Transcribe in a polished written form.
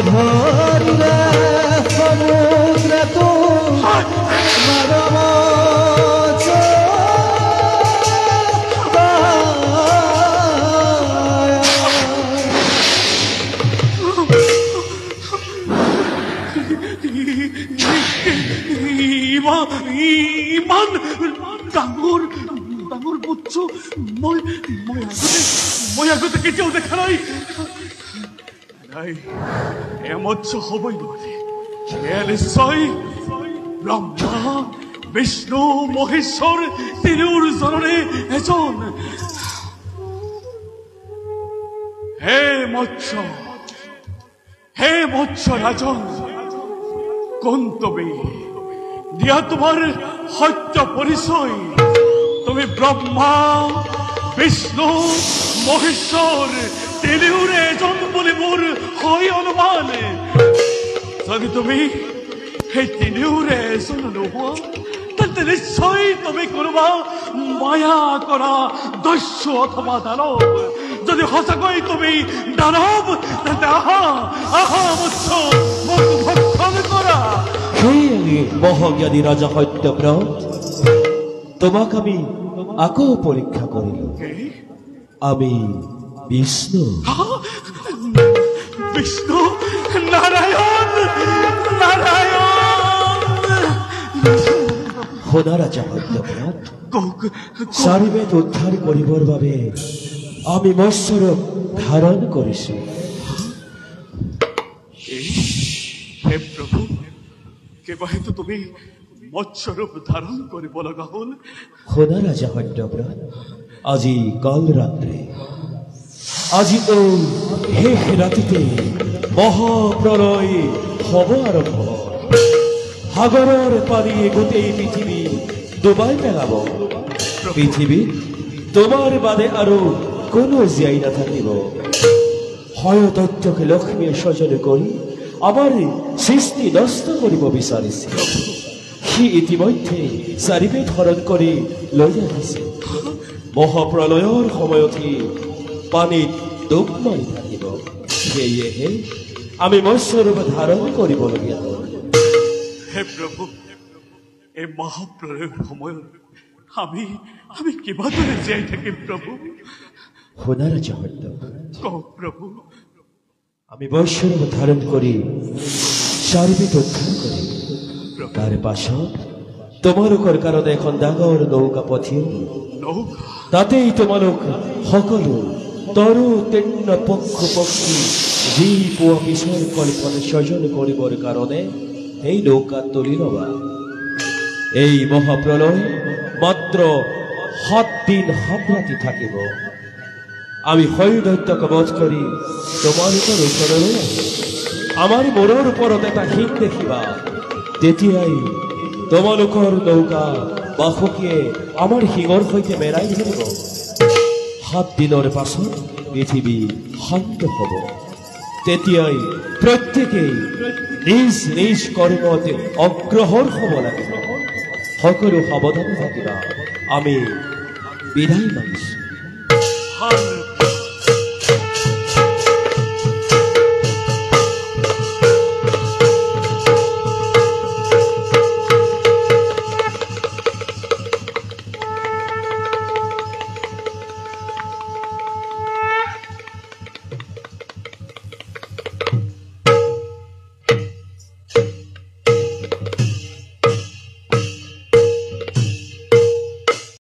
ধৰিলে সমুদ্ৰে তোমাৰ মোচ ইমান ডাঙৰ ডাঙৰ পুত্ৰ মই আগতে কেতিয়াও দেখা নাই নাই এ মৎস্য হবই নোৱাৰে এয়া নিশ্চয় ব্ৰহ্মা বিষ্ণু মহেশ্বৰ তিনিওজনৰে এজন হে মৎস্য ৰাজন কোন তুমি দিয়া তোমাৰ সত্য পৰিচয় তুমি ব্ৰহ্মা বিষ্ণু মহেশ্বৰ তিনিওৰে এজন বুলি মোৰ হয় অনুমান যদি তুমি সেই তিনিওৰে এজন নোহোৱা তেন্তে নিশ্চয় তুমি কোনোবা মায়া কৰা দস্যু অথবা দানৱ যদি সঁচাকৈ তুমি দানৱ তেন্তে আহা মৎস্য মোক ভক্ষণ কৰা সেই মহাজ্ঞানী ৰাজা সত্যব্ৰত তোমাক আমি আকৌ পৰীক্ষা কৰিলো আমি বিষ্ণু বিষ্ণু নাৰায়ণ শুনা ৰাজা সত্যব্ৰত চাৰিবেদ উদ্ধাৰ কৰিবৰ বাবে আমি মৎস্যৰূপ ধাৰণ কৰিছো হে প্ৰভু কেবাহেতু তুমি মৎস্যৰূপ ধাৰণ কৰিব লগা হ'ল শুনা ৰাজা সত্যব্ৰত আজি কাল ৰাত্ৰে আজি শেষ ৰাতিতে মহাপ্ৰলয় হ'ব আৰম্ভ সাগৰৰ পানীয়ে গোটেই পৃথিৱী ডুবাই পেলাব পৃথিৱীত তোমাৰ বাদে আৰু কোনো জীয়াই নাথাকিব হয়তত্বকে লক্ষ্মীয়ে স্বজন কৰি আমাৰ সৃষ্টি নষ্ট কৰিব বিচাৰিছে সি ইতিমধ্যে চাৰিবেদ হৰণ কৰি লৈ আহিছে মহাপ্ৰলয়ৰ সময়তহি পানীত ডুব মাৰি থাকিব সেয়েহে আমি মৎস্যৰূপ ধাৰণ কৰিবলগীয়া হ'ল হে প্ৰভু এই মহাপ্ৰলয়ৰ সময়ত আমি কিমানদৰে জীয়াই থাকিম প্ৰভু শুনা ৰাজা সত্য কওক প্ৰভু আমি মৎস্যৰূপ ধাৰণ কৰি চাৰিবেদ উদ্ধাৰ কৰিম তাৰ পাছত তোমালোকৰ কাৰণে এখন ডাঙৰ নৌকা পঠিয়াম তাতেই তোমালোক সকলো তৰু তৃণ পক্ষু পক্ষী যি পোৱা পিছৰ কল্পনা স্বজন কৰিবৰ কাৰণে এই নৌকা তুলি ল'বা এই মহাপ্ৰলয় মাত্ৰ 7 দিন 7 ৰাতি থাকিব আমি দৈত্যক বধ কৰি তোমালোকৰ ওচৰলৈ আমাৰ মূৰৰ ওপৰত এটা শিং দেখিবা তেতিয়াই তোমালোকৰ নৌকা বাসুকীয়ে আমাৰ শিঙৰ সৈতে মেৰাই ধৰিব 7 দিনৰ পাছত পৃথিৱী শান্ত হ'ব তেতিয়াই প্ৰত্যেকেই নিজ নিজ কৰ্মত অগ্ৰসৰ হ'ব লাগিব সকলো সাৱধানে থাকিবা আমি বিদায় মাগিছো